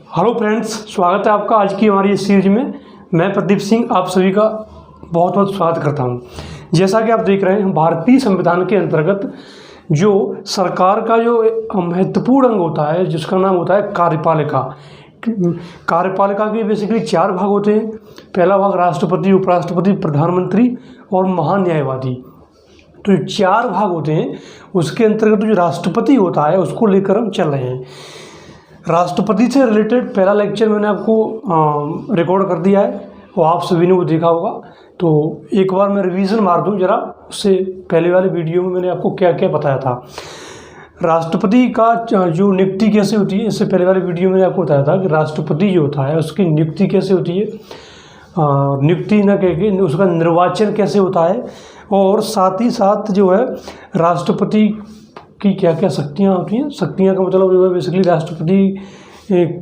Hello friends, स्वागत है आपका आज की हमारी इस सीरीज में। मैं प्रदीप सिंह आप सभी का बहुत बहुत स्वागत करता हूं। जैसा कि आप देख रहे हैं, भारतीय संविधान के अंतर्गत जो सरकार का जो महत्वपूर्ण अंग होता है जिसका नाम होता है कार्यपालिका। कार्यपालिका के बेसिकली 4 भाग होते हैं। पहला भाग राष्ट्रपति, उपराष्ट्रपति, प्रधानमंत्री और महान्यायवादी। तो जो 4 भाग होते हैं उसके अंतर्गत जो राष्ट्रपति होता है उसको लेकर हम चल रहे हैं। राष्ट्रपति से रिलेटेड पहला लेक्चर मैंने आपको रिकॉर्ड कर दिया है, वो आप सभी ने वो देखा होगा। तो एक बार मैं रिवीजन मार दूं जरा, उससे पहले वाले वीडियो में मैंने आपको क्या क्या बताया था। राष्ट्रपति का जो नियुक्ति कैसे होती है, इससे पहले वाले वीडियो में मैंने आपको बताया था कि राष्ट्रपति जो होता है उसकी नियुक्ति कैसे होती है, नियुक्ति न कह के उसका निर्वाचन कैसे होता है, और साथ ही साथ जो है राष्ट्रपति की क्या क्या शक्तियाँ होती हैं। शक्तियाँ का मतलब जो है बेसिकली राष्ट्रपति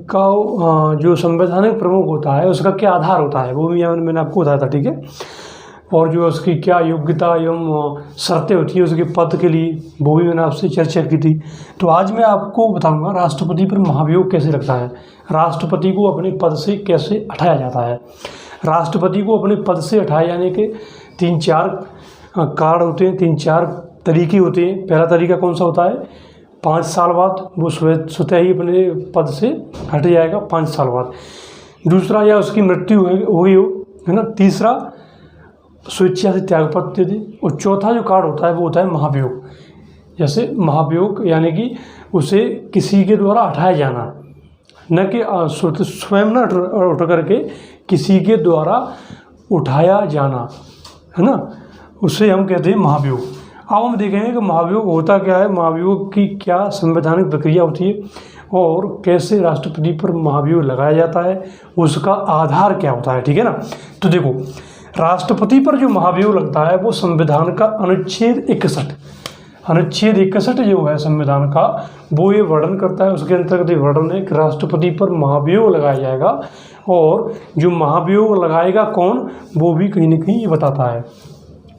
का जो संवैधानिक प्रमुख होता है उसका क्या आधार होता है वो भी मैंने आपको बताया था, ठीक है। और जो उसकी क्या योग्यता एवं शर्तें होती है उसके पद के लिए, वो भी मैंने आपसे चर्चा की थी। तो आज मैं आपको बताऊंगा राष्ट्रपति पर महाभियोग कैसे लगता है, राष्ट्रपति को अपने पद से कैसे हटाया जाता है। राष्ट्रपति को अपने पद से हटाए जाने के 3-4 कारण होते हैं, 3-4 तरीके होते हैं। पहला तरीका कौन सा होता है, 5 साल बाद वो स्वतः ही अपने पद से हट जाएगा, 5 साल बाद। दूसरा, या उसकी मृत्यु हो गई हो, है ना। तीसरा, स्वेच्छा से त्यागपत्र दे। और चौथा जो कार्ड होता है वो होता है महाभियोग। जैसे महाभियोग यानी कि उसे किसी के द्वारा हटाया जाना, न कि स्वयं न उठ करके किसी के द्वारा उठाया जाना, है ना, उसे हम कहते हैं महाभियोग। अब हम देखेंगे कि महाभियोग होता क्या है, महाभियोग की क्या संवैधानिक प्रक्रिया होती है और कैसे राष्ट्रपति पर महाभियोग लगाया जाता है, उसका आधार क्या होता है, ठीक है ना। तो देखो, राष्ट्रपति पर जो महाभियोग लगता है वो संविधान का अनुच्छेद 61 जो है संविधान का, वो ये वर्णन करता है। उसके अंतर्गत ये वर्णन है कि राष्ट्रपति पर महाभियोग लगाया जाएगा, और जो महाभियोग लगाएगा कौन, वो भी कहीं न कहीं ये बताता है।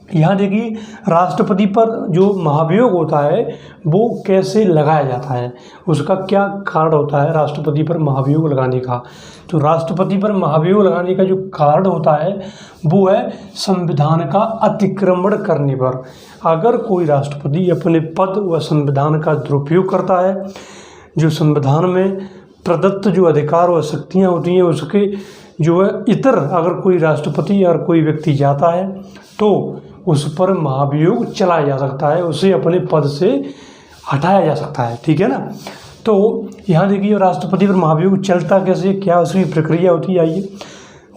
यहाँ देखिए, राष्ट्रपति पर जो महाभियोग होता है वो कैसे लगाया जाता है, उसका क्या कारण होता है राष्ट्रपति पर महाभियोग लगाने का। तो राष्ट्रपति पर महाभियोग लगाने का जो कारण होता है वो है संविधान का अतिक्रमण करने पर। अगर कोई राष्ट्रपति अपने पद व संविधान का दुरुपयोग करता है, जो संविधान में प्रदत्त जो अधिकार व शक्तियाँ होती हैं उसके जो है इतर अगर कोई राष्ट्रपति या कोई व्यक्ति जाता है तो उस पर महाभियोग चलाया जा सकता है, उसे अपने पद से हटाया जा सकता है, ठीक है ना। तो यहाँ देखिए, राष्ट्रपति पर महाभियोग चलता कैसे, क्या उसकी प्रक्रिया होती है, आइए।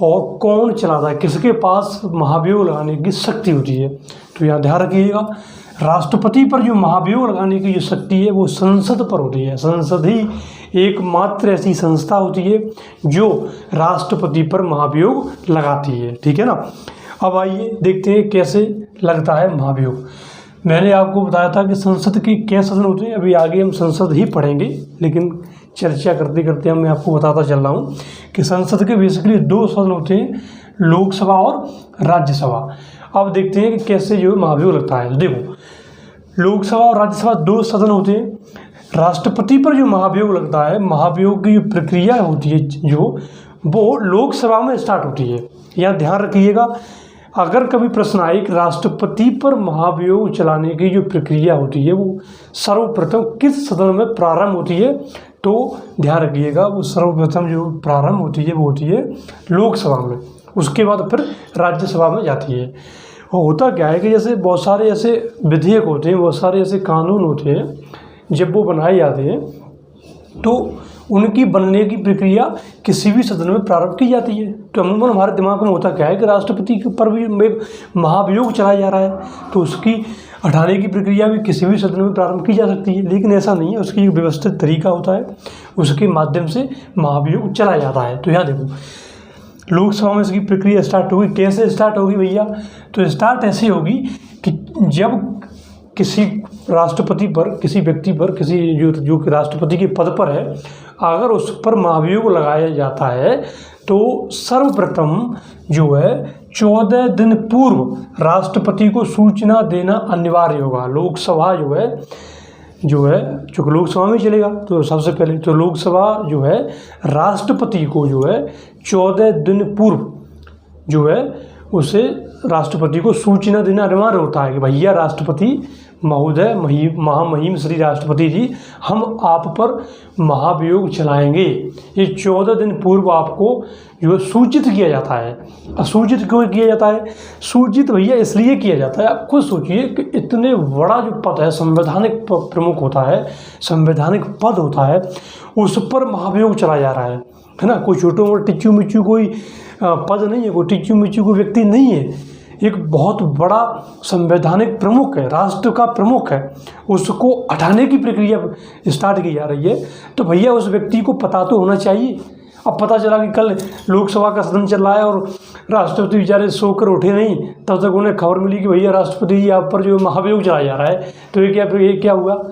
और कौन चलाता है, किसके पास महाभियोग लगाने की शक्ति होती है। तो यहाँ ध्यान रखिएगा, राष्ट्रपति पर जो महाभियोग लगाने की जो शक्ति है वो संसद पर होती है। संसद ही एकमात्र ऐसी संस्था होती है जो राष्ट्रपति पर महाभियोग लगाती है, ठीक है ना। अब आइए देखते हैं कैसे लगता है महाभियोग। मैंने आपको बताया था कि संसद के क्या सदन होते हैं, अभी आगे हम संसद ही पढ़ेंगे, लेकिन चर्चा करते करते मैं आपको बताता चल रहा हूँ कि संसद के बेसिकली 2 सदन होते हैं, लोकसभा और राज्यसभा। अब देखते हैं कि कैसे जो महाभियोग लगता है। देखो, लोकसभा और राज्यसभा 2 सदन होते हैं। राष्ट्रपति पर जो महाभियोग लगता है, महाभियोग की जो प्रक्रिया होती है जो वो लोकसभा में स्टार्ट होती है। यहाँ ध्यान रखिएगा, अगर कभी प्रश्न आए कि राष्ट्रपति पर महाभियोग चलाने की जो प्रक्रिया होती है वो सर्वप्रथम किस सदन में प्रारंभ होती है, तो ध्यान रखिएगा वो सर्वप्रथम जो प्रारंभ होती है वो होती है लोकसभा में, उसके बाद फिर राज्यसभा में जाती है। और होता क्या है कि जैसे बहुत सारे ऐसे विधेयक होते हैं, बहुत सारे ऐसे कानून होते हैं, जब वो बनाए जाते हैं तो उनकी बनने की प्रक्रिया किसी भी सदन में प्रारंभ की जाती है। तो अमूमन हमारे दिमाग में होता क्या है कि राष्ट्रपति के पर भी महाभियोग चलाया जा रहा है तो उसकी हटाने की प्रक्रिया भी किसी भी सदन में प्रारंभ की जा सकती है, लेकिन ऐसा नहीं है। उसकी एक व्यवस्थित तरीका होता है, उसके माध्यम से महाभियोग चलाया जाता है। तो यहाँ देखो, लोकसभा में इसकी प्रक्रिया स्टार्ट होगी। कैसे स्टार्ट होगी भैया, तो स्टार्ट ऐसे होगी कि जब किसी राष्ट्रपति पर, किसी व्यक्ति पर, किसी जो राष्ट्रपति के पद पर है, अगर उस पर महाभियोग लगाया जाता है तो सर्वप्रथम जो है 14 दिन पूर्व राष्ट्रपति को सूचना देना अनिवार्य होगा। लोकसभा जो है जो है जो लोकसभा में चलेगा। तो सबसे पहले तो लोकसभा जो है राष्ट्रपति को जो है 14 दिन पूर्व जो है उसे राष्ट्रपति को सूचना देना अनिवार्य होता है कि भैया राष्ट्रपति महोदय, महामहिम श्री राष्ट्रपति जी, हम आप पर महाभियोग चलाएंगे। ये 14 दिन पूर्व आपको जो है सूचित किया जाता है। सूचित क्यों किया जाता है? सूचित भैया इसलिए किया जाता है, आप खुद सोचिए कि इतने बड़ा जो पद है, संवैधानिक प्रमुख होता है, संवैधानिक पद होता है, उस पर महाभियोग चला जा रहा है ना। कोई छोटे मोटे टिच्चू मिच्चू कोई पद नहीं है, कोई टिच्चू मिच्चू कोई व्यक्ति नहीं है, एक बहुत बड़ा संवैधानिक प्रमुख है, राष्ट्र का प्रमुख है, उसको हटाने की प्रक्रिया स्टार्ट की जा रही है। तो भैया उस व्यक्ति को पता तो होना चाहिए। अब पता चला कि कल लोकसभा का सदन चल रहा है और राष्ट्रपति बेचारे सोकर उठे नहीं, तब तक उन्हें खबर मिली कि भैया राष्ट्रपति जी आप पर जो महाभियोग चलाया जा रहा है। तो ये क्या हुआ?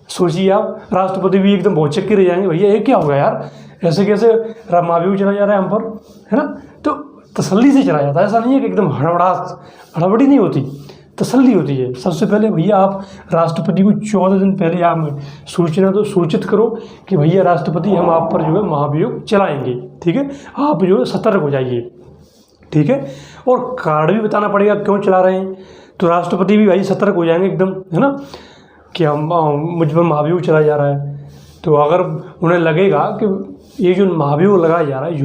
सोचिए आप, राष्ट्रपति भी एकदम बहुत चक्के रह जाएंगे, भैया ये क्या होगा यार, ऐसे कैसे महाभियोग चला जा रहा है हम पर, है ना। तो तसल्ली से चला जाता है, ऐसा नहीं है कि एकदम हड़बड़ी नहीं होती, तसल्ली होती है। सबसे पहले भैया आप राष्ट्रपति को 14 दिन पहले आप सूचना तो सूचित करो कि भैया राष्ट्रपति हम आप पर जो है महाभियोग चलाएंगे, ठीक है। आप जो है सतर्क हो जाइए, ठीक है। और कारण भी बताना पड़ेगा क्यों चला रहे हैं, तो राष्ट्रपति भी भाई सतर्क हो जाएंगे एकदम, है ना, कि हम मुझ पर महाभियोग चलाया जा रहा है। तो अगर उन्हें लगेगा कि ये जो महाभियोग लगाया जा रहा है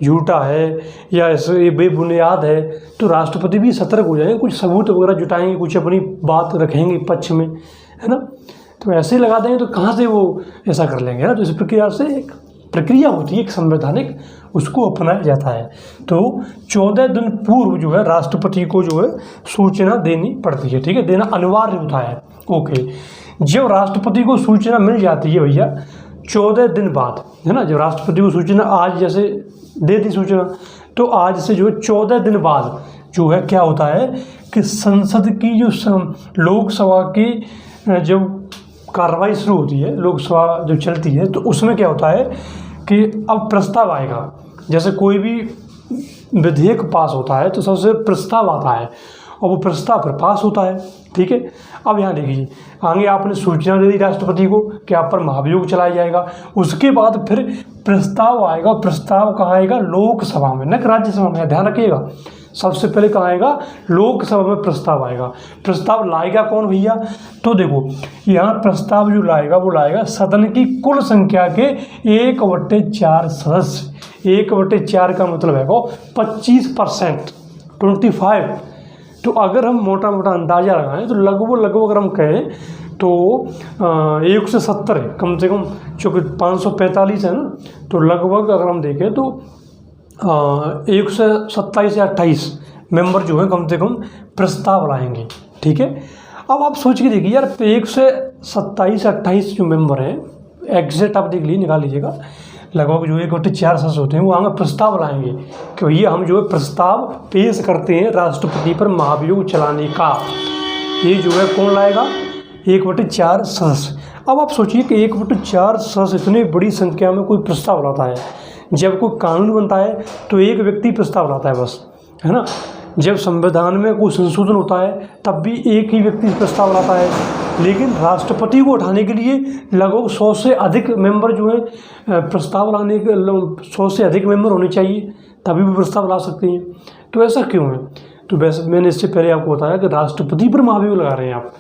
झूठा है या ये बेबुनियाद है, तो राष्ट्रपति भी सतर्क हो जाएंगे, कुछ सबूत वगैरह जुटाएंगे, कुछ अपनी बात रखेंगे पक्ष में, है ना। तो ऐसे ही लगा देंगे तो कहाँ से वो ऐसा कर लेंगे ना। तो इस प्रक्रिया से एक प्रक्रिया होती है, एक संवैधानिक, उसको अपनाया जाता है। तो 14 दिन पूर्व जो है राष्ट्रपति को जो है सूचना देनी पड़ती है, ठीक है, देना अनिवार्य होता है। ओके, जब राष्ट्रपति को सूचना मिल जाती है भैया 14 दिन बाद, है ना, जब राष्ट्रपति को सूचना आज जैसे दे दी सूचना, तो आज से जो है 14 दिन बाद जो है क्या होता है कि संसद की जो लोकसभा की जब कार्रवाई शुरू होती है, लोकसभा जो चलती है, तो उसमें क्या होता है कि अब प्रस्ताव आएगा। जैसे कोई भी विधेयक पास होता है तो सबसे प्रस्ताव आता है और वो प्रस्ताव पर पास होता है, ठीक है। अब यहाँ देखिए, आगे आपने सूचना दे दी राष्ट्रपति को कि आप पर महाभियोग चलाया जाएगा, उसके बाद फिर प्रस्ताव आएगा। प्रस्ताव कहाँ आएगा? लोकसभा में, न कि राज्यसभा में, ध्यान रखिएगा। सबसे पहले कहाँ आएगा? लोकसभा में प्रस्ताव आएगा। प्रस्ताव लाएगा कौन भैया? तो देखो यहाँ प्रस्ताव जो लाएगा वो लाएगा सदन की कुल संख्या के 1/4 सदस्य। 1/4 का मतलब है 25%, 25। तो अगर हम मोटा मोटा अंदाज़ा लगाएं तो लगभग अगर हम कहें तो 1 से 70 है कम से कम, चूँकि 545 है ना, तो लगभग अगर हम देखें तो 1 से 27 या 28 मेंबर जो है कम से कम प्रस्ताव लाएंगे, ठीक है। अब आप सोच के देखिए यार, 1 से 27 28 जो मेंबर हैं, एग्जैक्ट आप देख लीजिए, निकाल लीजिएगा, लगभग जो 1/4 सदस्य होते हैं वो आगे प्रस्ताव लाएंगे कि भैया हम जो है प्रस्ताव पेश करते हैं राष्ट्रपति पर महाभियोग चलाने का। ये जो है कौन लाएगा? 1/4 सदस्य। अब आप सोचिए कि 1/4 सदस्य इतनी बड़ी संख्या में कोई प्रस्ताव लाता है। जब कोई कानून बनता है तो एक व्यक्ति प्रस्ताव लाता है बस, है ना। जब संविधान में कोई संशोधन होता है तब भी एक ही व्यक्ति प्रस्ताव लाता है, लेकिन राष्ट्रपति को उठाने के लिए लगभग 100 से अधिक मेंबर जो है प्रस्ताव लाने के 100 से अधिक मेंबर होने चाहिए, तभी भी प्रस्ताव ला सकते हैं। तो ऐसा क्यों है? तो वैसे मैंने इससे पहले आपको बताया कि राष्ट्रपति पर महाभियोग लगा रहे हैं आप,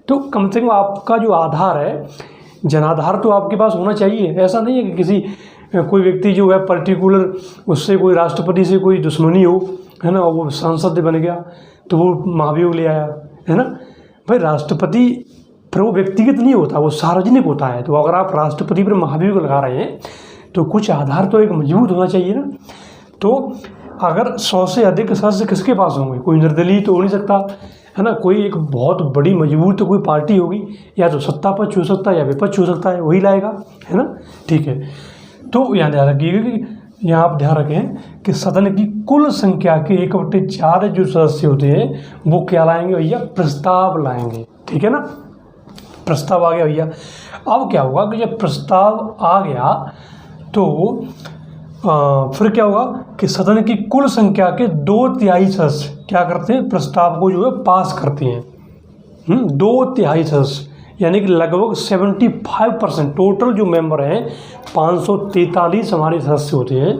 तो कम से कम आपका जो आधार है, जनाधार तो आपके पास होना चाहिए। ऐसा नहीं है कि किसी कोई व्यक्ति जो है पर्टिकुलर उससे कोई राष्ट्रपति से कोई दुश्मनी हो, है ना, वो सांसद बन गया तो वो महाभियोग ले आया, है ना। भाई राष्ट्रपति पर वो व्यक्तिगत नहीं होता, वो सार्वजनिक होता है। तो अगर आप राष्ट्रपति पर महाभियोग लगा रहे हैं तो कुछ आधार तो एक मजबूत होना चाहिए ना। तो अगर 100 से अधिक सदस्य किसके पास होंगे? कोई निर्दलीय तो हो नहीं सकता, है ना। कोई एक बहुत बड़ी मजबूत तो कोई पार्टी होगी, या तो सत्ता पक्ष हो सकता है या विपक्ष हो सकता है, वही लाएगा, है ना, ठीक है। तो यहाँ ध्यान रखिएगा कि यहाँ आप ध्यान रखें कि सदन की कुल संख्या के 1/4 जो सदस्य होते हैं वो क्या लाएंगे भैया? प्रस्ताव लाएंगे, ठीक है ना। प्रस्ताव आ गया भैया। अब क्या होगा कि जब प्रस्ताव आ गया तो फिर क्या होगा कि सदन की कुल संख्या के 2/3 सदस्य क्या करते हैं? प्रस्ताव को जो है पास करते हैं। 2/3 सदस्य, यानी कि लगभग 75% टोटल जो मेंबर हैं 543 हमारे सदस्य होते हैं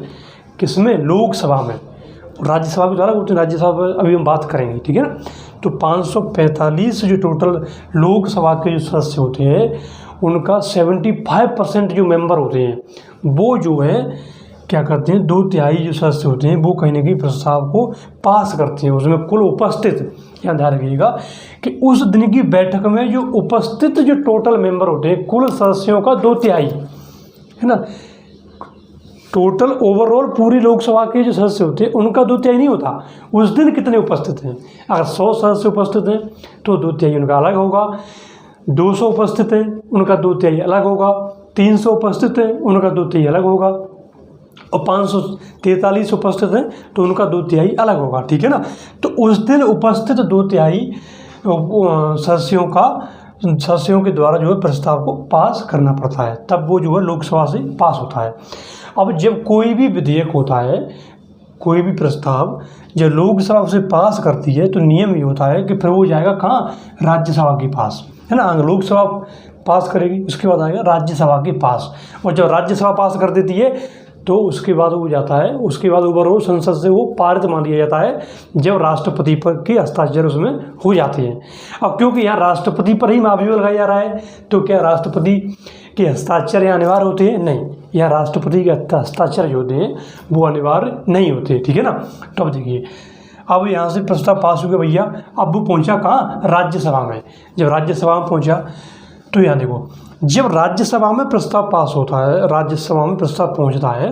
किसमें, लोकसभा में। राज्यसभा के द्वारा होते हैं, राज्यसभा अभी हम बात करेंगे, ठीक है ना। तो 545 जो टोटल लोकसभा के जो सदस्य होते हैं उनका 75% जो मेंबर होते हैं वो जो है क्या करते हैं, 2/3 जो सदस्य होते हैं वो कहीं ना कहीं प्रस्ताव को पास करते हैं। उसमें कुल उपस्थित, यहाँ ध्यान रखिएगा कि उस दिन की बैठक में जो उपस्थित जो टोटल मेंबर होते हैं कुल सदस्यों का 2/3 है ना। टोटल ओवरऑल पूरी लोकसभा के जो सदस्य होते हैं उनका 2/3 नहीं होता, उस दिन कितने उपस्थित हैं। अगर 100 सदस्य उपस्थित हैं तो 2/3 उनका अलग होगा, 200 उपस्थित हैं उनका 2/3 अलग होगा, 300 उपस्थित हैं उनका 2/3 अलग होगा, और 543 उपस्थित हैं तो उनका 2/3 अलग होगा, ठीक है ना। तो उस दिन उपस्थित 2/3 सदस्यों के द्वारा जो है प्रस्ताव को पास करना पड़ता है, तब वो जो है लोकसभा से पास होता है। अब जब कोई भी विधेयक होता है, कोई भी प्रस्ताव जब लोकसभा उसे पास करती है तो नियम ये होता है कि फिर वो जाएगा कहाँ, राज्यसभा के पास, है ना। लोकसभा पास करेगी उसके बाद आएगा राज्यसभा के पास, और जब राज्यसभा पास कर देती है तो उसके बाद वो जाता है, उसके बाद ओवरऑल संसद से वो पारित मान लिया जाता है जब राष्ट्रपति पर के हस्ताक्षर उसमें हो जाते हैं। अब क्योंकि यहाँ राष्ट्रपति पर ही महाभियोग लगाया जा रहा है तो क्या राष्ट्रपति के हस्ताक्षर यहाँ अनिवार्य होते हैं, नहीं, यहाँ राष्ट्रपति के हस्ताक्षर जो होते हैं वो अनिवार्य नहीं होते, ठीक है ना। तो अब देखिए, अब यहाँ से प्रस्ताव पास हो गया भैया, अब वो पहुँचा कहाँ, राज्यसभा में। जब राज्यसभा में पहुँचा तो यहाँ देखो, जब राज्यसभा में प्रस्ताव पास होता है, राज्यसभा में प्रस्ताव पहुँचता है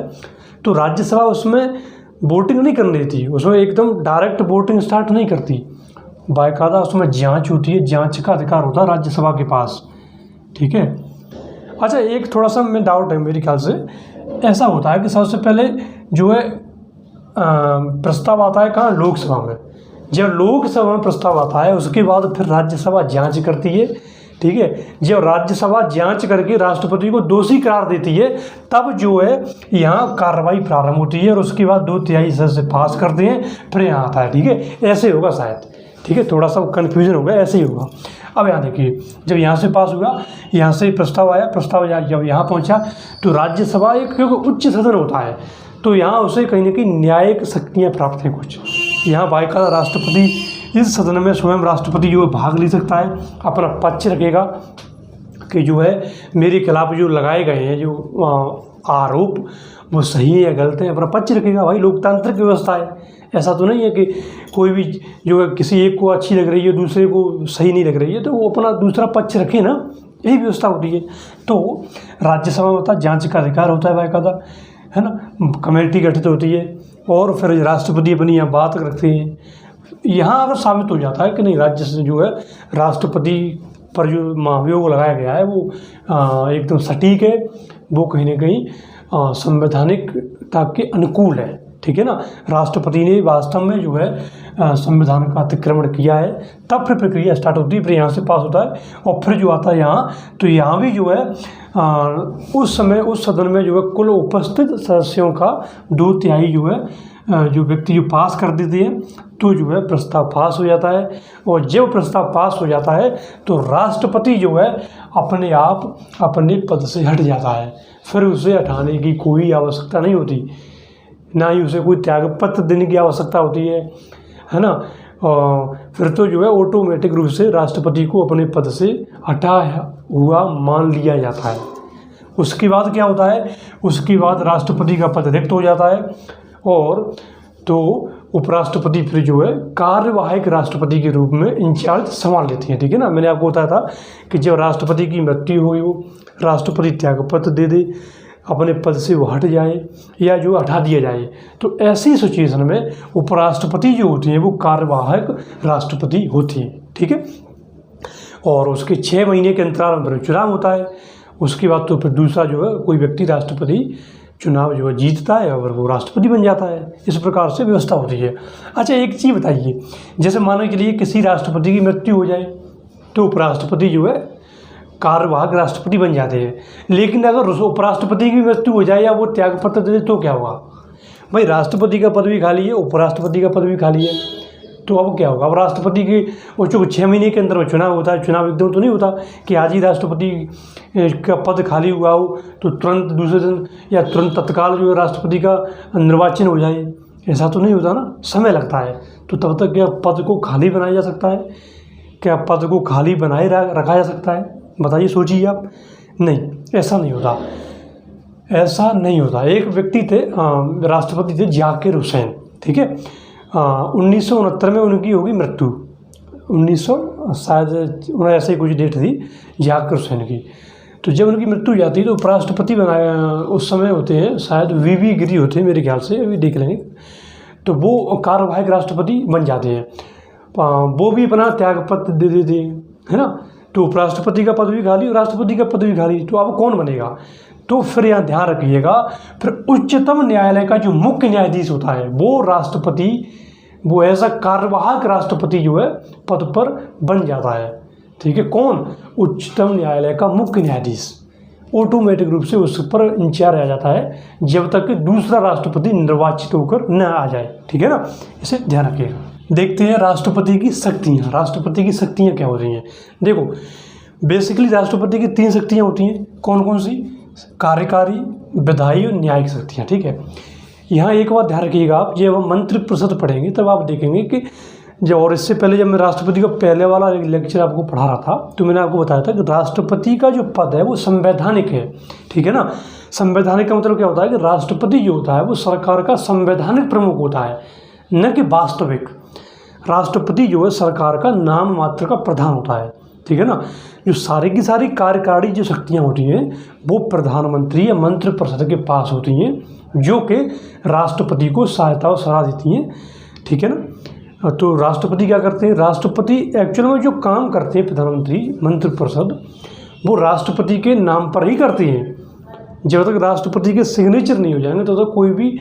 तो राज्यसभा उसमें वोटिंग नहीं करने देती, उसमें एकदम डायरेक्ट वोटिंग स्टार्ट नहीं करती, बाकायदा उसमें जांच होती है, जांच का अधिकार होता है राज्यसभा के पास, ठीक है। अच्छा, एक थोड़ा सा मैं डाउट है मेरे ख्याल से, ऐसा होता है कि सबसे पहले जो है प्रस्ताव आता है कहाँ, लोकसभा में। जब लोकसभा में प्रस्ताव आता है उसके बाद फिर राज्यसभा जांच करती है, ठीक है। जब राज्यसभा जांच करके राष्ट्रपति को दोषी करार देती है तब जो है यहाँ कार्रवाई प्रारंभ होती है, और उसके बाद 2/3 सदस्य पास करते हैं, फिर यहाँ आता है, ठीक है। ऐसे होगा शायद, ठीक है, थोड़ा सा कन्फ्यूजन होगा, ऐसे ही होगा। अब यहाँ देखिए, जब यहाँ से पास हुआ, यहाँ से प्रस्ताव आया, प्रस्ताव जब यहाँ पहुँचा तो राज्यसभा एक क्योंकि उच्च सदन होता है तो यहाँ उसे कहीं ना कहीं न्यायिक शक्तियाँ प्राप्त हैं कुछ। यहाँ बाकायदा राष्ट्रपति, इस सदन में स्वयं राष्ट्रपति जो है भाग ले सकता है, अपना पक्ष रखेगा कि जो है मेरे खिलाफ जो लगाए गए हैं जो आरोप वो सही है या गलत है, अपना पक्ष रखेगा। भाई लोकतांत्रिक व्यवस्था है, ऐसा तो नहीं है कि कोई भी जो है किसी एक को अच्छी लग रही है दूसरे को सही नहीं लग रही है तो वो अपना दूसरा पक्ष रखे ना, यही व्यवस्था होती है। तो राज्यसभा में होता है, जांच का अधिकार होता है बाकायदा, है ना, कमेटी गठित होती है, और फिर राष्ट्रपति अपनी यहाँ बात रखते हैं। यहाँ अगर साबित हो जाता है कि नहीं राज्य से जो है राष्ट्रपति पर जो महाभियोग लगाया गया है वो एकदम सटीक है, वो कहीं ना कहीं संवैधानिकता के अनुकूल है, ठीक है ना, राष्ट्रपति ने वास्तव में जो है संविधान का अतिक्रमण किया है, तब फिर प्रक्रिया स्टार्ट होती है, फिर यहाँ से पास होता है, और फिर जो आता है यहाँ, तो यहाँ भी जो है उस समय उस सदन में जो है कुल उपस्थित सदस्यों का 2/3 जो है जो व्यक्ति जो पास कर देते हैं तो जो है प्रस्ताव पास हो जाता है। और जब प्रस्ताव पास हो जाता है तो राष्ट्रपति जो है अपने आप अपने पद से हट जाता है, फिर उसे हटाने की कोई आवश्यकता नहीं होती, ना ही उसे कोई त्यागपत्र देने की आवश्यकता होती है ना। और फिर तो जो है ऑटोमेटिक रूप से राष्ट्रपति को अपने पद से हटा हुआ मान लिया जाता है। उसके बाद क्या होता है, उसके बाद राष्ट्रपति का पद रिक्त हो जाता है, और तो उपराष्ट्रपति फिर जो है कार्यवाहक राष्ट्रपति के रूप में इंचार्ज संभाल लेती हैं, ठीक है ना। मैंने आपको बताया था कि जब राष्ट्रपति की मृत्यु हुई हो, राष्ट्रपति त्यागपत्र दे दे, अपने पद से वो हट जाए या जो हटा दिया जाए, तो ऐसी सिचुएशन में उपराष्ट्रपति जो होती हैं वो कार्यवाहक राष्ट्रपति होती हैं, ठीक है। और उसके 6 महीने के अंतराल में चुनाव होता है, उसके बाद तो फिर दूसरा जो है कोई व्यक्ति राष्ट्रपति चुनाव जो है जीतता है और वो राष्ट्रपति बन जाता है। इस प्रकार से व्यवस्था होती है। अच्छा, एक चीज़ बताइए, जैसे मानने के लिए किसी राष्ट्रपति की मृत्यु हो जाए तो उपराष्ट्रपति जो है कार्यवाहक राष्ट्रपति बन जाते हैं, लेकिन अगर उपराष्ट्रपति की मृत्यु हो जाए या वो त्यागपत्र दे दे तो क्या होगा। भाई राष्ट्रपति का पद भी खाली है, उपराष्ट्रपति का पद भी खाली है, तो अब क्या होगा, अब राष्ट्रपति के वो जो 6 महीने के अंदर वो चुनाव होता है, चुनाव एकदम तो नहीं होता कि आज ही राष्ट्रपति का पद खाली हुआ हो तो तुरंत दूसरे दिन या तुरंत तत्काल जो है राष्ट्रपति का निर्वाचन हो जाए, ऐसा तो नहीं होता ना, समय लगता है। तो तब तक क्या पद को खाली बनाया जा सकता है, क्या पद को खाली बनाए रखा जा सकता है, बताइए, सोचिए आप। नहीं, ऐसा नहीं होता, ऐसा नहीं होता। एक व्यक्ति थे, राष्ट्रपति थे जाकिर हुसैन, ठीक है। 1969 में उनकी होगी मृत्यु, 1900 शायद ऐसे ही कुछ डेट थी जाकिर हुसैन की। तो जब उनकी मृत्यु हो जाती है तो उपराष्ट्रपति बनाया उस समय होते हैं शायद वीवी गिरी होते हैं मेरे ख्याल से, अभी देख लेंगे। तो वो कार्यवाहक राष्ट्रपति बन जाते हैं, वो भी अपना त्यागपत्र दे देते हैं, है ना। तो उपराष्ट्रपति का पद भी खाली और राष्ट्रपति का पद भी खाली, तो अब कौन बनेगा। तो फिर यहाँ ध्यान रखिएगा, फिर उच्चतम न्यायालय का जो मुख्य न्यायाधीश होता है वो राष्ट्रपति, वो ऐसा कार्यवाहक राष्ट्रपति जो है पद पर बन जाता है, ठीक है। कौन, उच्चतम न्यायालय का मुख्य न्यायाधीश ऑटोमेटिक रूप से उस पर इंचार्ज आ जाता है जब तक कि दूसरा राष्ट्रपति निर्वाचित होकर न आ जाए, ठीक है ना। इसे ध्यान रखिएगा। देखते हैं राष्ट्रपति की शक्तियाँ। राष्ट्रपति की शक्तियाँ क्या होती हैं। देखो, बेसिकली राष्ट्रपति की 3 शक्तियाँ होती हैं। कौन कौन सी, कार्यकारी, विधायी और न्यायिक शक्तियाँ, ठीक है। यहाँ एक बात ध्यान रखिएगा आप, जब हम मंत्रिपरिषद पढ़ेंगे तब आप देखेंगे कि जब, और इससे पहले जब मैं राष्ट्रपति का पहले वाला लेक्चर आपको पढ़ा रहा था तो मैंने आपको बताया था कि राष्ट्रपति का जो पद है वो संवैधानिक है, ठीक है ना। संवैधानिक का मतलब क्या होता है कि राष्ट्रपति जो होता है वो सरकार का संवैधानिक प्रमुख होता है, न कि वास्तविक। राष्ट्रपति जो है सरकार का नाम मात्र का प्रधान होता है, ठीक है ना। जो सारी की सारी कार्यकारी जो शक्तियाँ होती हैं वो प्रधानमंत्री या मंत्रिपरिषद के पास होती हैं, जो कि राष्ट्रपति को सहायता और सलाह देती हैं, ठीक है ना। तो राष्ट्रपति क्या करते हैं, राष्ट्रपति एक्चुअल में जो काम करते हैं प्रधानमंत्री मंत्रिपरिषद वो राष्ट्रपति के नाम पर ही करते हैं। जब तक राष्ट्रपति के सिग्नेचर नहीं हो जाएंगे तब तक कोई भी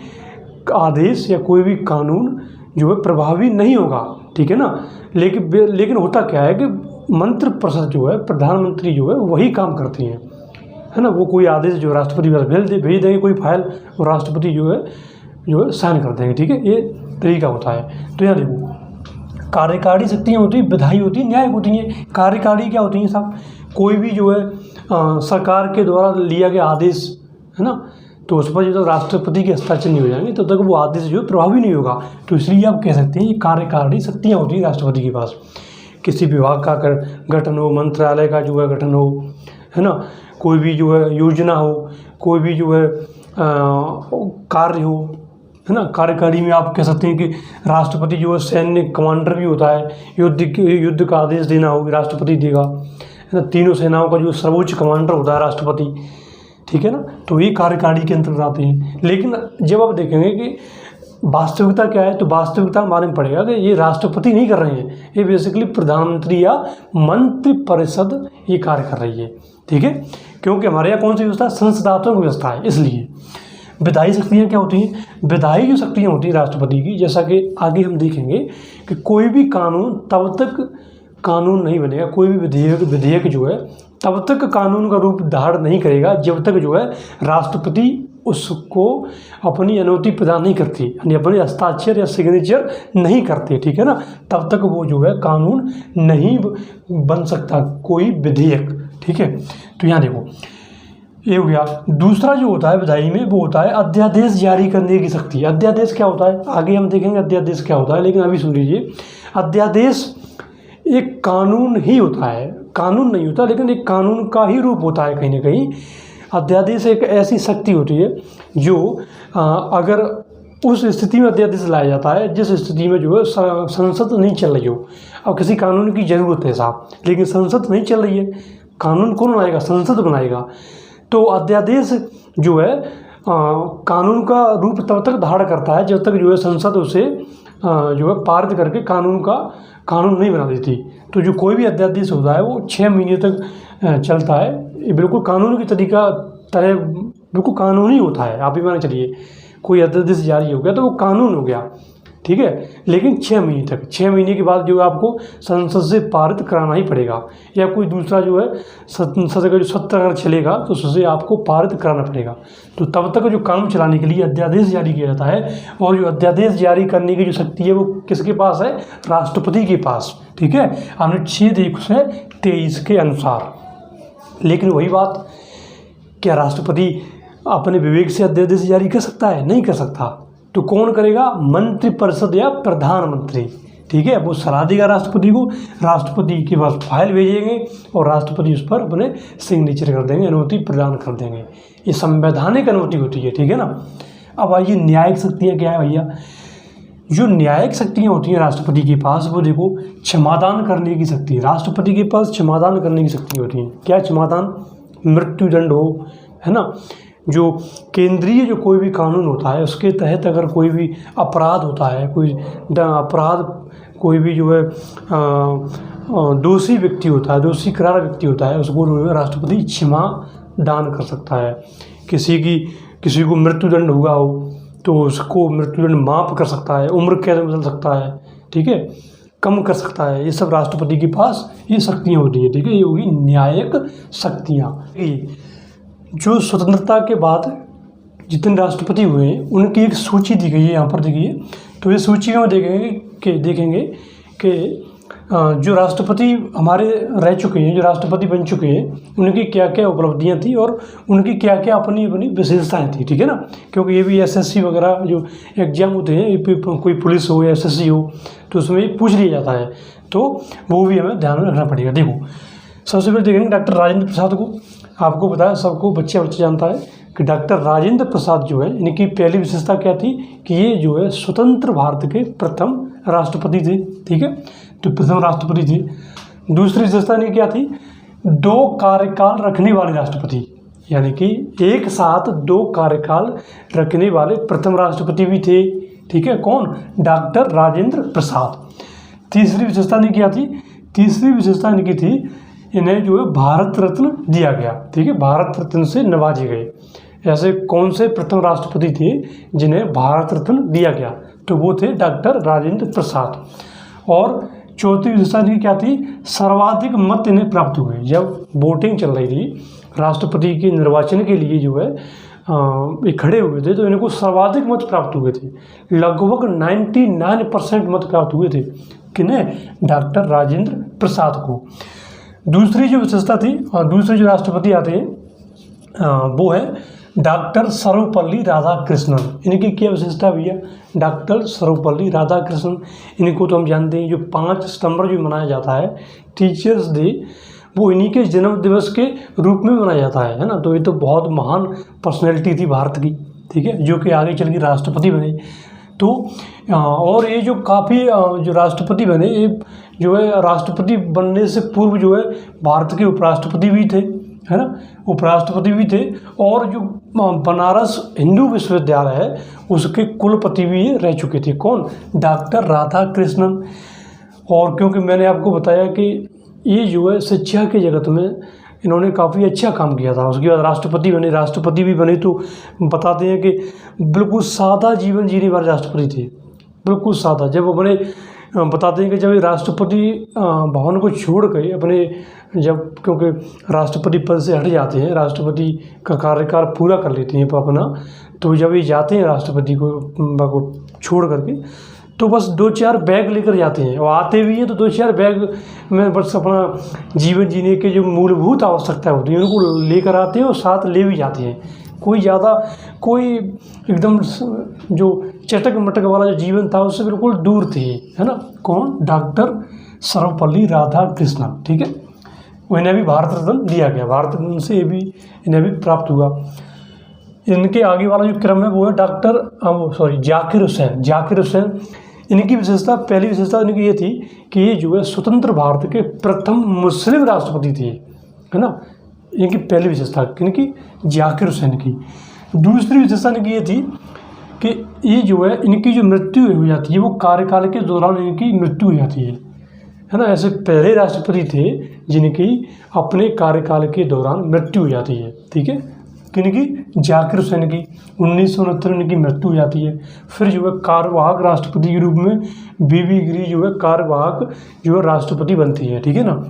आदेश या कोई भी कानून जो है प्रभावी नहीं होगा, ठीक है ना। लेकिन होता क्या है कि मंत्रिपरिषद जो है, प्रधानमंत्री जो है वही काम करती हैं, है ना। वो कोई आदेश जो राष्ट्रपति भेज देंगे कोई फाइल, और राष्ट्रपति जो है साइन कर देंगे, ठीक है। ये तरीका होता है। तो यहाँ देखो, कार्यकारी शक्तियाँ होती हैं, विधायी होती है, न्यायिक होती हैं। कार्यकारी क्या होती हैं साहब, कोई भी जो है सरकार के द्वारा लिया गया आदेश, है ना, तो उस पर जो राष्ट्रपति के हस्ताक्षर नहीं हो जाएंगे तब तक वो आदेश जो है प्रभावी नहीं होगा। तो इसलिए आप कह सकते हैं ये कार्यकारी शक्तियाँ होती हैं राष्ट्रपति के पास। किसी विभाग का गठन हो, मंत्रालय का जो है गठन हो, है ना, कोई भी जो है योजना हो, कोई भी जो है कार्य हो, है ना। कार्यकारी में आप कह सकते हैं कि राष्ट्रपति जो है सैन्य कमांडर भी होता है, युद्ध का आदेश देना हो राष्ट्रपति देगा, है ना। तीनों सेनाओं का जो सर्वोच्च कमांडर होता है राष्ट्रपति, ठीक है ना। तो ये कार्यकारी के अंतर्गत आते हैं। लेकिन जब आप देखेंगे कि वास्तविकता क्या है, तो वास्तविकता मालूम पड़ेगा कि ये राष्ट्रपति नहीं कर रहे हैं, ये बेसिकली प्रधानमंत्री या मंत्रिपरिषद ये कार्य कर रही है, ठीक है। क्योंकि हमारे यहाँ कौन सी व्यवस्था है, संसदात्मक व्यवस्था है, इसलिए। विधायी शक्तियाँ क्या होती हैं, विधायी जो शक्तियाँ होती हैं राष्ट्रपति की, जैसा कि आगे हम देखेंगे कि कोई भी कानून तब तक कानून नहीं बनेगा, कोई भी विधेयक जो है तब तक कानून का रूप धारण नहीं करेगा जब तक जो है राष्ट्रपति उसको अपनी अनुमति प्रदान नहीं करती, यानी अपने हस्ताक्षर या सिग्नेचर नहीं करते, ठीक है ना। तब तक वो जो है कानून नहीं बन सकता कोई विधेयक, ठीक है। तो यहाँ देखो, ये हो गया। दूसरा जो होता है विधायी में वो होता है अध्यादेश जारी करने की शक्ति। अध्यादेश क्या होता है, आगे हम देखेंगे अध्यादेश क्या होता है, लेकिन अभी सुन लीजिए। अध्यादेश एक कानून ही होता है, कानून नहीं होता, लेकिन एक कानून का ही रूप होता है कहीं ना कहीं। अध्यादेश एक ऐसी शक्ति होती है जो अगर उस स्थिति में अध्यादेश लाया जाता है जिस स्थिति में जो है संसद नहीं चल रही हो। अब किसी कानून की ज़रूरत है साहब, लेकिन संसद नहीं चल रही है, कानून कौन बनाएगा, संसद बनाएगा। तो अध्यादेश जो है कानून का रूप तब तक धारण करता है जब तक जो है संसद उसे जो है पारित करके कानून नहीं बना देती। तो जो कोई भी अध्यादेश होता है वो 6 महीने तक चलता है। ये बिल्कुल कानून की तरह बिल्कुल कानूनी होता है। आप भी मान चलिए कोई अध्यादेश जारी हो गया तो वो कानून हो गया, ठीक है। लेकिन 6 महीने तक, 6 महीने के बाद जो है आपको संसद से पारित कराना ही पड़ेगा, या कोई दूसरा जो है संसद का जो सत्र अगर चलेगा तो उससे आपको पारित कराना पड़ेगा। तो तब तक जो काम चलाने के लिए अध्यादेश जारी किया जाता है, और जो अध्यादेश जारी करने की जो शक्ति है वो किसके पास है? राष्ट्रपति के पास, ठीक है, अनुच्छेद 123 के अनुसार। लेकिन वही बात, क्या राष्ट्रपति अपने विवेक से अध्यादेश जारी कर सकता है? नहीं कर सकता। तो कौन करेगा? मंत्रिपरिषद या प्रधानमंत्री, ठीक है। वो सलाह देगा राष्ट्रपति को, राष्ट्रपति के पास फाइल भेजेंगे और राष्ट्रपति उस पर अपने सिग्नेचर कर देंगे, अनुमति प्रदान कर देंगे। ये संवैधानिक अनुमति होती है, ठीक है ना। अब आइए न्यायिक शक्तियाँ क्या है भैया। जो न्यायिक शक्तियाँ होती हैं राष्ट्रपति के पास, वो देखो क्षमादान करने की शक्ति, राष्ट्रपति के पास क्षमादान करने की शक्ति होती है। क्या क्षमादान? मृत्युदंड हो, है ना, जो केंद्रीय जो कोई भी कानून होता है उसके तहत अगर कोई भी अपराध होता है, कोई अपराध, कोई भी जो है दोषी व्यक्ति होता है, दोषी करार व्यक्ति होता है, उसको राष्ट्रपति क्षमा दान कर सकता है। किसी को मृत्युदंड हुआ हो तो उसको मृत्युदंड माफ़ कर सकता है, उम्र कैद बदल सकता है, ठीक है, कम कर सकता है। ये सब राष्ट्रपति के पास ये शक्तियाँ होती हैं, ठीक है। ये होगी न्यायिक शक्तियाँ। जो स्वतंत्रता के बाद जितने राष्ट्रपति हुए हैं उनकी एक सूची दी गई है, यहाँ पर देखिए। तो ये सूची में देखेंगे कि जो राष्ट्रपति हमारे रह चुके हैं, जो राष्ट्रपति बन चुके हैं, उनकी क्या क्या उपलब्धियां थी और उनकी क्या क्या अपनी अपनी विशेषताएं थी, ठीक है ना। क्योंकि ये भी एसएससी वगैरह जो एग्जाम होते हैं, कोई पुलिस हो या एसएससी हो, तो उसमें पूछ लिया जाता है, तो वो भी हमें ध्यान में रखना पड़ेगा। देखो, सबसे पहले देखेंगे डॉक्टर राजेंद्र प्रसाद को। आपको पता है, सबको बच्चा जानता है कि डॉक्टर राजेंद्र प्रसाद जो है, इनकी पहली विशेषता क्या थी कि ये जो है स्वतंत्र भारत के प्रथम राष्ट्रपति थे, ठीक है। तो प्रथम राष्ट्रपति थे। दूसरी विशेषता इनकी क्या थी? 2 कार्यकाल रखने वाले राष्ट्रपति, यानी कि एक साथ 2 कार्यकाल रखने वाले प्रथम राष्ट्रपति भी थे, ठीक है। कौन? डॉक्टर राजेंद्र प्रसाद। तीसरी विशेषता इनकी क्या थी? तीसरी विशेषता इनकी थी, इन्हें जो है भारत रत्न दिया गया, ठीक है, भारत रत्न से नवाजे गए। ऐसे कौन से प्रथम राष्ट्रपति थे जिन्हें भारत रत्न दिया गया? तो वो थे डॉक्टर राजेंद्र प्रसाद। और चौथी विशेषता इनकी क्या थी? सर्वाधिक मत इन्हें प्राप्त हुए। जब वोटिंग चल रही थी राष्ट्रपति के निर्वाचन के लिए, जो है ये खड़े हुए थे, तो इनको सर्वाधिक मत प्राप्त हुए थे। लगभग 99% मत प्राप्त हुए थे। किन्हें? डॉक्टर राजेंद्र प्रसाद को। दूसरी जो विशेषता थी, और दूसरे जो राष्ट्रपति आते हैं वो है डॉक्टर सर्वपल्ली राधाकृष्णन। इनकी क्या विशेषता भैया? डॉक्टर सर्वपल्ली राधाकृष्णन, इनको तो हम जानते हैं, जो 5 सितंबर जो मनाया जाता है टीचर्स डे, वो इन्हीं के जन्म दिवस के रूप में मनाया जाता है ना। तो ये तो बहुत महान पर्सनैलिटी थी भारत की, ठीक है, जो कि आगे चल के राष्ट्रपति बने। तो और ये जो काफ़ी जो राष्ट्रपति बने, ये जो है राष्ट्रपति बनने से पूर्व जो है भारत के उपराष्ट्रपति भी थे, है ना, उपराष्ट्रपति भी थे। और जो बनारस हिंदू विश्वविद्यालय है उसके कुलपति भी रह चुके थे। कौन? डॉक्टर राधाकृष्णन। और क्योंकि मैंने आपको बताया कि ये जो है शिक्षा के जगत में इन्होंने काफ़ी अच्छा काम किया था, उसके बाद राष्ट्रपति बने। राष्ट्रपति भी बने तो बताते हैं कि बिल्कुल सादा जीवन जीने वाले राष्ट्रपति थे, बिल्कुल सादा। जब अपने बताते हैं कि जब राष्ट्रपति भवन को छोड़ के अपने, जब क्योंकि राष्ट्रपति पद से हट जाते हैं, राष्ट्रपति का कार्यकाल पूरा कर लेते हैं अपना, तो जब ये जाते हैं राष्ट्रपति को छोड़ करके, तो बस 2-4 बैग लेकर जाते हैं, और आते भी हैं तो 2-4 बैग में बस अपना जीवन जीने के जो मूलभूत आवश्यकता होती है उनको लेकर आते हैं और साथ ले भी जाते हैं। कोई एकदम जो चटक मटक वाला जो जीवन था उससे बिल्कुल दूर थे, है ना। कौन? डॉक्टर सर्वपल्ली राधाकृष्णन, ठीक है। इन्हें भी भारत रत्न दिया गया, भारत रत्न से ये भी इन्हें भी प्राप्त हुआ। इनके आगे वाला जो क्रम है वो है जाकिर हुसैन। इनकी विशेषता, पहली विशेषता इनकी ये थी कि ये जो है स्वतंत्र भारत के प्रथम मुस्लिम राष्ट्रपति थे, है ना। इनकी पहली विशेषता इनकी जाकिर हुसैन की। दूसरी विशेषता इनकी ये थी कि ये जो है इनकी जो मृत्यु हो जाती है वो कार्यकाल के दौरान इनकी मृत्यु हो जाती है ना। ऐसे पहले राष्ट्रपति थे जिनकी अपने कार्यकाल के दौरान मृत्यु हो जाती है, ठीक है। किनकी, जाकिर हुसैन की। 1969 इनकी मृत्यु हो जाती है। फिर जो है कार्यवाहक राष्ट्रपति के रूप में बीबी गिरी जो है कार्यवाहक जो है राष्ट्रपति बनती है, ठीक है ना।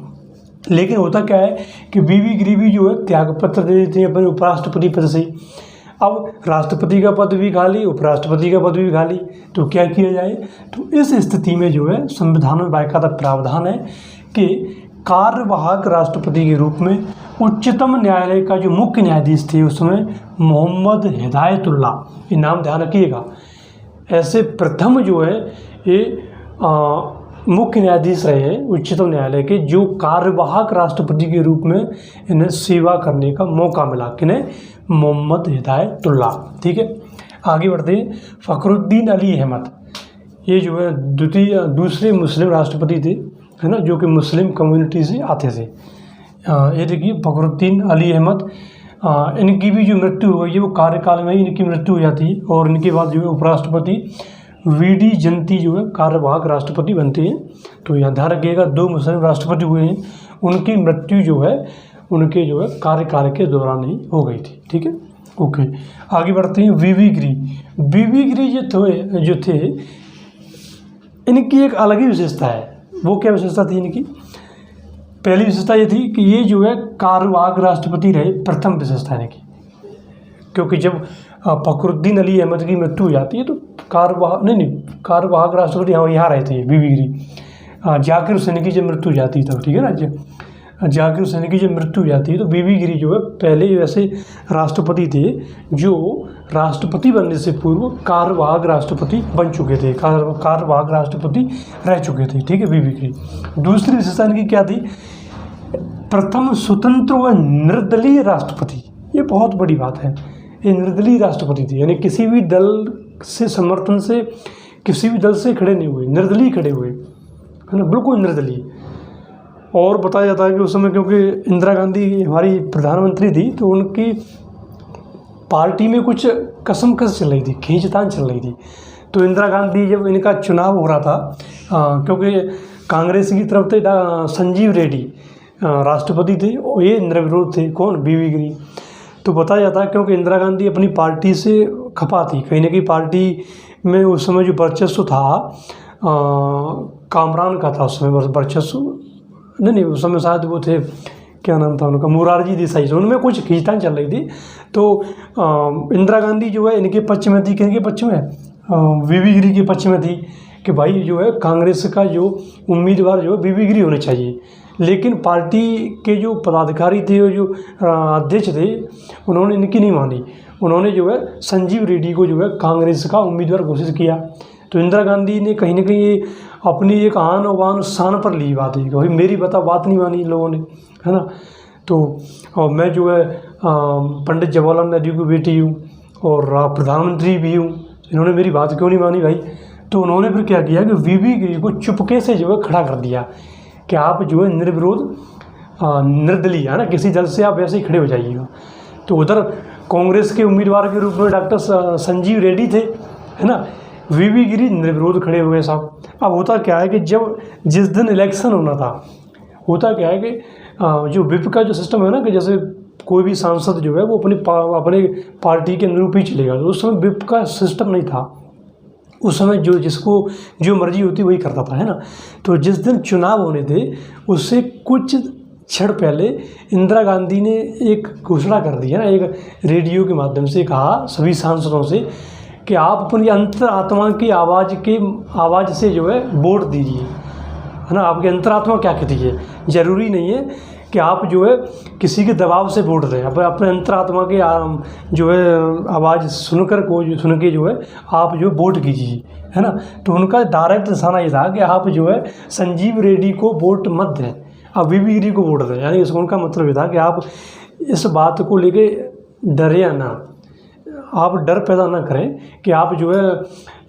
लेकिन होता क्या है कि बीबी गिरी भी जो है त्यागपत्र दे देते हैं अपने उपराष्ट्रपति पद से। अब राष्ट्रपति का पद भी खाली, उपराष्ट्रपति का पद भी खाली, तो क्या किया जाए। तो इस स्थिति में जो है संविधान में बाकायदा प्रावधान है कि कार्यवाहक राष्ट्रपति के रूप में उच्चतम न्यायालय का जो मुख्य न्यायाधीश थे उसमें मोहम्मद हिदायतुल्ला, ये नाम ध्यान रखिएगा, ऐसे प्रथम जो है ये मुख्य न्यायाधीश रहे हैं उच्चतम न्यायालय के, जो कार्यवाहक राष्ट्रपति के रूप में इन्हें सेवा करने का मौका मिला। किन्हें, मोहम्मद हिदायतुल्ला, ठीक है। आगे बढ़ते हैं। फ़खरुद्दीन अली अहमद, ये जो है दूसरे मुस्लिम राष्ट्रपति थे, है ना, जो कि मुस्लिम कम्युनिटी से आते थे। ये देखिए फ़खरुद्दीन अली अहमद, इनकी भी जो मृत्यु हुई है वो कार्यकाल में ही इनकी मृत्यु हो जाती है। और इनके बाद जो है उपराष्ट्रपति वीडी जयंती जो है कार्यवाहक राष्ट्रपति बनते हैं। तो यहाँ ध्यान रखिएगा 2 मुस्लिम राष्ट्रपति हुए हैं, उनकी मृत्यु जो है उनके जो है कार्यकाल के दौरान ही हो गई थी, ठीक है। ओके, आगे बढ़ते हैं। बीबी गिरी, बीबी गिरी जो थे इनकी एक अलग ही विशेषता है। वो क्या विशेषता थी इनकी? पहली विशेषता ये थी कि ये जो है कार्यवाहक राष्ट्रपति रहे, प्रथम विशेषता इनकी। क्योंकि जब फ़खरुद्दीन अली अहमद की मृत्यु हो जाती है तो कार्यवाहक राष्ट्रपति यहाँ रहे थे बीबी गिरी। जाकिर हुसैन की जब मृत्यु हो जाती है तब, ठीक है ना, जाकिर हुसैन की जब मृत्यु हो जाती है तो बीबी गिरी जो है पहले ऐसे राष्ट्रपति थे जो राष्ट्रपति बनने से पूर्व कार्यवाहक राष्ट्रपति बन चुके थे, कार्यवाहक राष्ट्रपति रह चुके थे, ठीक है, बीबी गिरी। दूसरी विशेषता इनकी क्या थी? प्रथम स्वतंत्र व निर्दलीय राष्ट्रपति। ये बहुत बड़ी बात है, ये निर्दलीय राष्ट्रपति थी, यानी किसी भी दल से समर्थन से, किसी भी दल से खड़े नहीं हुए, निर्दलीय खड़े हुए, है ना, बिल्कुल निर्दलीय। और बताया जाता है कि उस समय क्योंकि इंदिरा गांधी हमारी प्रधानमंत्री थी तो उनकी पार्टी में कुछ कसमकस चल रही थी, खींचतान चल रही थी। तो इंदिरा गांधी जब इनका चुनाव हो रहा था, क्योंकि कांग्रेस की तरफ थे संजीव रेड्डी राष्ट्रपति थे और ये निर्विरोध थे, कौन? बीबी गिरी। तो बताया जाता है क्योंकि इंदिरा गांधी अपनी पार्टी से खपा थी, कहीं ना कहीं पार्टी में उस समय जो वर्चस्व था कामरान का था, उस समय वर्चस्व नहीं, उस समय शायद वो थे, क्या नाम था उनका, मोरारजी देसाई, से उनमें कुछ खींचतान चल रही थी। तो इंदिरा गांधी जो है इनके पक्ष में थी, किनके पक्ष में? बीबी गिरी के पक्ष में थी कि भाई जो है कांग्रेस का जो उम्मीदवार जो है बीबी गिरी होने चाहिए। लेकिन पार्टी के जो पदाधिकारी थे और जो अध्यक्ष थे उन्होंने इनकी नहीं मानी, उन्होंने जो है संजीव रेड्डी को जो है कांग्रेस का उम्मीदवार घोषित किया। तो इंदिरा गांधी ने कहीं ना कहीं अपनी एक आन और बान शान पर ली बात है कि भाई मेरी बात नहीं मानी इन लोगों ने, है ना। तो और मैं जो है पंडित जवाहरलाल नेहरू की बेटी हूँ और प्रधानमंत्री भी हूँ, इन्होंने मेरी बात क्यों नहीं मानी भाई। तो उन्होंने फिर क्या किया कि बीबी गिरी को चुपके से जो है खड़ा कर दिया कि आप जो है निर्विरोध निर्दलीय, है ना, किसी दल से आप ऐसे ही खड़े हो जाइएगा। तो उधर कांग्रेस के उम्मीदवार के रूप में डॉक्टर संजीव रेड्डी थे, है ना, बीबी गिरी निर्विरोध खड़े हुए साहब। अब होता क्या है कि जिस दिन इलेक्शन होना था, होता क्या है कि जो विप का जो सिस्टम है ना, कि जैसे कोई भी सांसद जो है वो अपने पार्टी के अनुरूप ही चलेगा। तो उस समय विप का सिस्टम नहीं था, उस समय जिसको जो मर्जी होती वही करता था, है ना। तो जिस दिन चुनाव होने थे उससे कुछ क्षण पहले इंदिरा गांधी ने एक घोषणा कर दी है ना, एक रेडियो के माध्यम से कहा सभी सांसदों से कि आप अपनी अंतरात्मा की आवाज़ से जो है वोट दीजिए, है ना। आपकी अंतरात्मा क्या कहती है, ज़रूरी नहीं है कि आप जो है किसी के दबाव से वोट दें, अपने अंतरात्मा की जो है आवाज़ सुन के जो है आप जो वोट कीजिए, है ना। तो उनका डायरेक्ट निशाना ये था कि आप जो है संजीव रेड्डी को वोट मत दें, आप बीबी गिरी को वोट दें। यानी इसका उनका मतलब ये था कि आप इस बात को लेके डरे ना, आप डर पैदा ना करें कि आप जो है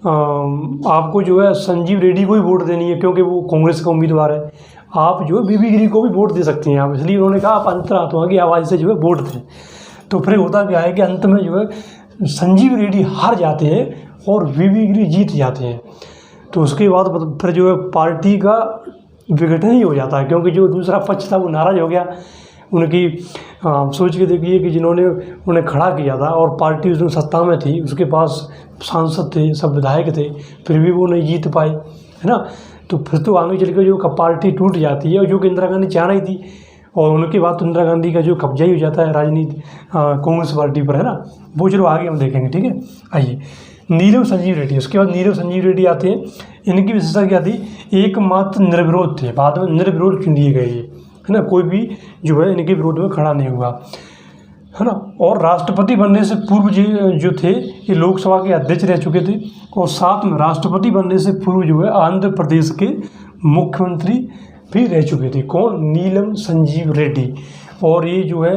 आपको जो है संजीव रेड्डी को ही वोट देनी है क्योंकि वो कांग्रेस का उम्मीदवार है, आप जो है बीबी गिरी को भी वोट दे सकती हैं आप। इसलिए उन्होंने कहा आप अंतरात्मा की आवाज़ से जो है वोट दें। तो फिर होता क्या है कि अंत में जो है संजीव रेड्डी हार जाते हैं और बीबी गिरी जीत जाते हैं। तो उसके बाद फिर जो है पार्टी का विघटन ही हो जाता है, क्योंकि जो दूसरा पक्ष था वो नाराज़ हो गया, उनकी सोच के देखिए कि जिन्होंने उन्हें खड़ा किया था और पार्टी उसमें सत्ता में थी, उसके पास सांसद थे, सब विधायक थे, फिर भी वो नहीं जीत पाए, है ना। तो फिर तो आगे चल के जो पार्टी टूट जाती है, और जो कि इंदिरा गांधी चाह रही थी, और उनके बाद तो इंदिरा गांधी का जो कब्जा ही हो जाता है राजनीति कांग्रेस पार्टी पर, है ना। वो चलो आगे हम देखेंगे, ठीक है। आइए, नीरव संजीव रेड्डी, उसके बाद नीरव संजीव रेड्डी आते हैं। इनकी विशेषता क्या थी? एकमात्र निर्विरोध थे, बाद में निर्विरोध चुन लिए गए, है ना। कोई भी जो है इनके विरोध में खड़ा नहीं हुआ, है ना। और राष्ट्रपति बनने से पूर्व जो थे ये लोकसभा के अध्यक्ष रह चुके थे, और साथ में राष्ट्रपति बनने से पूर्व जो है आंध्र प्रदेश के मुख्यमंत्री भी रह चुके थे। कौन? नीलम संजीव रेड्डी। और ये जो है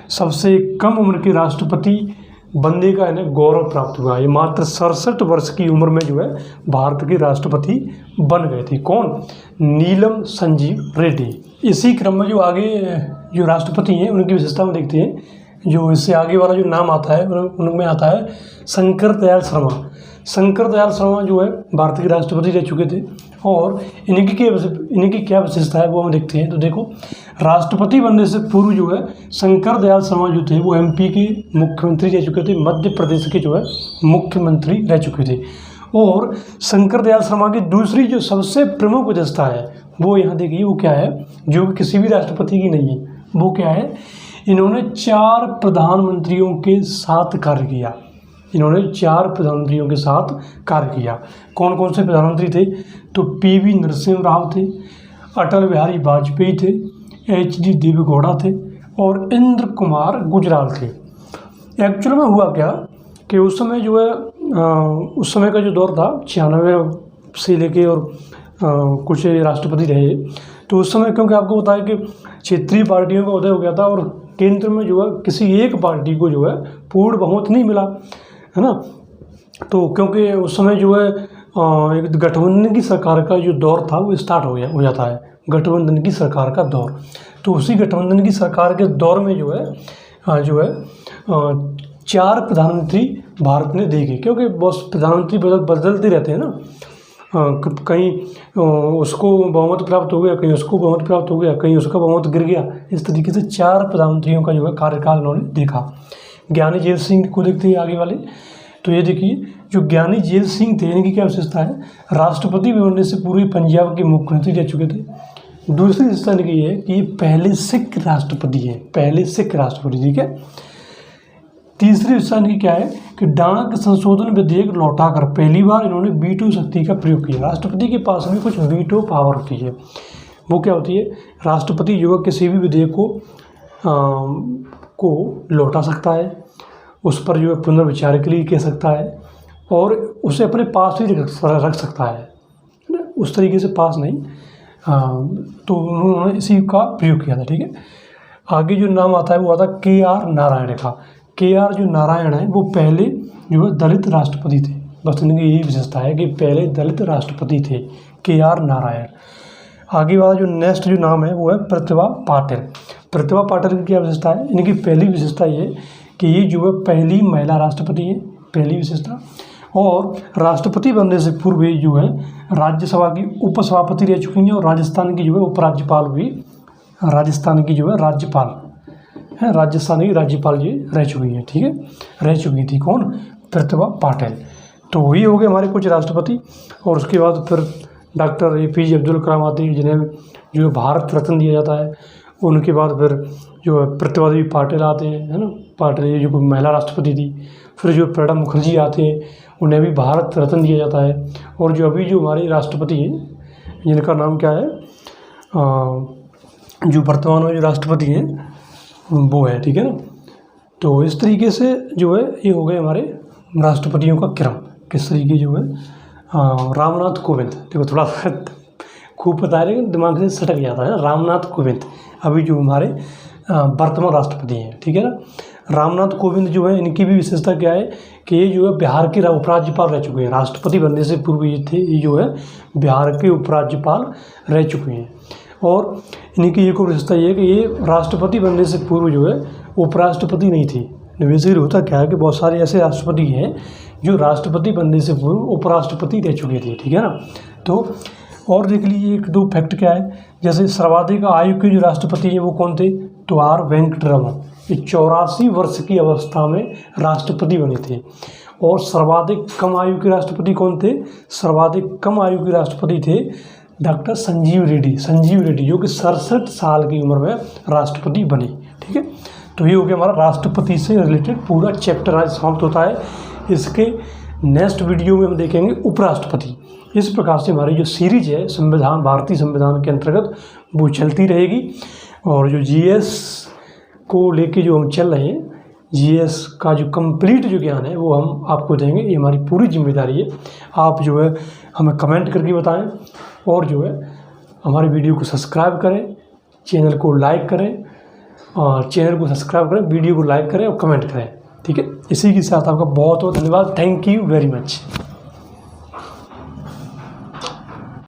सबसे कम उम्र के राष्ट्रपति बनने का इन्हें गौरव प्राप्त हुआ। ये मात्र 67 वर्ष की उम्र में जो है भारत के राष्ट्रपति बन गए थे। कौन? नीलम संजीव रेड्डी। इसी क्रम में जो आगे जो राष्ट्रपति हैं उनकी विशेषता में देखते हैं। जो इससे आगे वाला जो नाम आता है उनमें आता है शंकर दयाल शर्मा। शंकर दयाल शर्मा जो है भारत के राष्ट्रपति रह चुके थे, और इनकी क्या विशेषता है वो हम देखते हैं। तो देखो, राष्ट्रपति बनने से पूर्व जो है शंकर दयाल शर्मा जो थे वो एमपी के मुख्यमंत्री रह चुके थे, मध्य प्रदेश के जो है मुख्यमंत्री रह चुके थे। और शंकर दयाल शर्मा की दूसरी जो सबसे प्रमुख विशेषता है वो यहाँ देखिए, वो क्या है, जो किसी भी राष्ट्रपति की नहीं है। वो क्या है? इन्होंने 4 प्रधानमंत्रियों के साथ कार्य किया। इन्होंने 4 प्रधानमंत्रियों के साथ कार्य किया। कौन कौन से प्रधानमंत्री थे? तो पीवी नरसिम्हा राव थे, अटल बिहारी वाजपेयी थे, एचडी देवेगौड़ा थे, और इंद्र कुमार गुजराल थे। एक्चुअल में हुआ क्या कि उस समय जो है उस समय का जो दौर था 96 से लेके और कुछ राष्ट्रपति रहे। तो उस समय क्योंकि आपको पता है कि क्षेत्रीय पार्टियों का उदय हो गया था, और केंद्र में जो है किसी एक पार्टी को जो है पूर्ण बहुमत नहीं मिला, है ना। तो क्योंकि उस समय जो है एक गठबंधन की सरकार का जो दौर था वो स्टार्ट हो जाता है, गठबंधन की सरकार का दौर। तो उसी गठबंधन की सरकार के दौर में जो है 4 प्रधानमंत्री भारत ने देखे, क्योंकि बहुत प्रधानमंत्री बदलते रहते हैं ना। कहीं उसको बहुमत प्राप्त हो गया, कहीं उसको बहुमत प्राप्त हो गया, कहीं उसका बहुमत गिर गया। इस तरीके से 4 प्रधानमंत्रियों का जो है कार्यकाल उन्होंने देखा। ज्ञानी जेल सिंह को देखते हैं आगे वाले। तो ये देखिए, जो ज्ञानी जेल सिंह थे इनकी क्या विशेषता है? राष्ट्रपति बनने से पूर्व पंजाब के मुख्यमंत्री रह चुके थे। दूसरी विशेषता इनकी है कि ये पहले सिख राष्ट्रपति हैं, पहले सिख राष्ट्रपति, ठीक है। तीसरी विशेषता इनकी क्या है कि डाक संशोधन विधेयक लौटाकर पहली बार इन्होंने वीटो शक्ति का प्रयोग किया। राष्ट्रपति के पास भी कुछ वीटो पावर होती है। वो क्या होती है? राष्ट्रपति जो किसी भी विधेयक को लौटा सकता है, उस पर जो है पुनर्विचार के लिए कह सकता है, और उसे अपने पास भी रख सकता है, उस तरीके से पास नहीं। तो उन्होंने इसी का प्रयोग किया था, ठीक है। आगे जो नाम आता है वो आता है KR नारायण का। KR जो नारायण है वो पहले जो है दलित राष्ट्रपति थे। बस इनकी यही विशेषता है कि पहले दलित राष्ट्रपति थे, KR नारायण। आगे वाला जो नेक्स्ट जो नाम है वो है प्रतिभा पाटिल। प्रतिभा पाटिल की क्या विशेषता है? इनकी पहली विशेषता ये कि ये जो है पहली महिला राष्ट्रपति है, पहली विशेषता। और राष्ट्रपति बनने से पूर्व ये जो है राज्यसभा की उपसभापति रह चुकी हैं, और राजस्थान की जो है उपराज्यपाल भी, राजस्थान की जो है राज्यपाल है, राजस्थान की राज्यपाल जी रह चुकी हैं, ठीक है, रह चुकी थी। कौन? प्रतिभा पाटिल। तो ये हो गए हमारे कुछ राष्ट्रपति। और उसके बाद फिर डॉक्टर APJ अब्दुल कलाम आते हैं, जिन्हें जो भारत रत्न दिया जाता है। उनके बाद फिर जो है प्रतिभा देवी पाटिल आते हैं, है ना, पाटिल जो महिला राष्ट्रपति थी। फिर जो प्रणब मुखर्जी आते हैं, उन्हें भी भारत रत्न दिया जाता है। और जो अभी जो हमारे राष्ट्रपति हैं जिनका नाम क्या है, जो वर्तमान में जो राष्ट्रपति हैं वो है, ठीक है ना। तो इस तरीके से जो है ये हो गए हमारे राष्ट्रपतियों का क्रम। किस तरीके जो है रामनाथ कोविंद, देखो थोड़ा सा खूब बता रहे हैं, दिमाग से सटक जाता है ना। रामनाथ कोविंद अभी जो हमारे वर्तमान राष्ट्रपति हैं, ठीक है ना। रामनाथ कोविंद जो है इनकी भी विशेषता क्या है कि ये जो है बिहार के उपराज्यपाल रह चुके हैं। राष्ट्रपति बनने से पूर्व ये थे, ये जो है बिहार के उपराज्यपाल रह चुके हैं। और इनकी एक और विशेषता ये है कि ये राष्ट्रपति बनने से पूर्व जो है उपराष्ट्रपति नहीं थी। बेसिकली होता क्या है कि बहुत सारे ऐसे राष्ट्रपति हैं जो राष्ट्रपति बनने से पूर्व उपराष्ट्रपति रह चुके थे, ठीक है ना। तो और देख लीजिए 1-2 फैक्ट क्या है। जैसे सर्वाधिक आयु के जो राष्ट्रपति हैं वो कौन थे, तो आर वेंकटरमन, ये 84 वर्ष की अवस्था में राष्ट्रपति बने थे। और सर्वाधिक कम आयु के राष्ट्रपति कौन थे, सर्वाधिक कम आयु के राष्ट्रपति थे डॉक्टर संजीव रेड्डी जो कि 67 साल की उम्र में राष्ट्रपति बने। ठीक है, तो ये हो गया हमारा राष्ट्रपति से रिलेटेड पूरा चैप्टर आज समाप्त होता है। इसके नेक्स्ट वीडियो में हम देखेंगे उपराष्ट्रपति। इस प्रकार से हमारी जो सीरीज है संविधान, भारतीय संविधान के अंतर्गत वो चलती रहेगी। और जो जीएस को लेके जो हम चल रहे हैं, जीएस का जो कंप्लीट जो ज्ञान है वो हम आपको देंगे, ये हमारी पूरी जिम्मेदारी है। आप जो है हमें कमेंट करके बताएं और जो है हमारी वीडियो को सब्सक्राइब करें, चैनल को लाइक करें, और चैनल को सब्सक्राइब करें, वीडियो को लाइक करें और कमेंट करें। ठीक है, इसी के साथ आपका बहुत बहुत धन्यवाद। Thank you very much.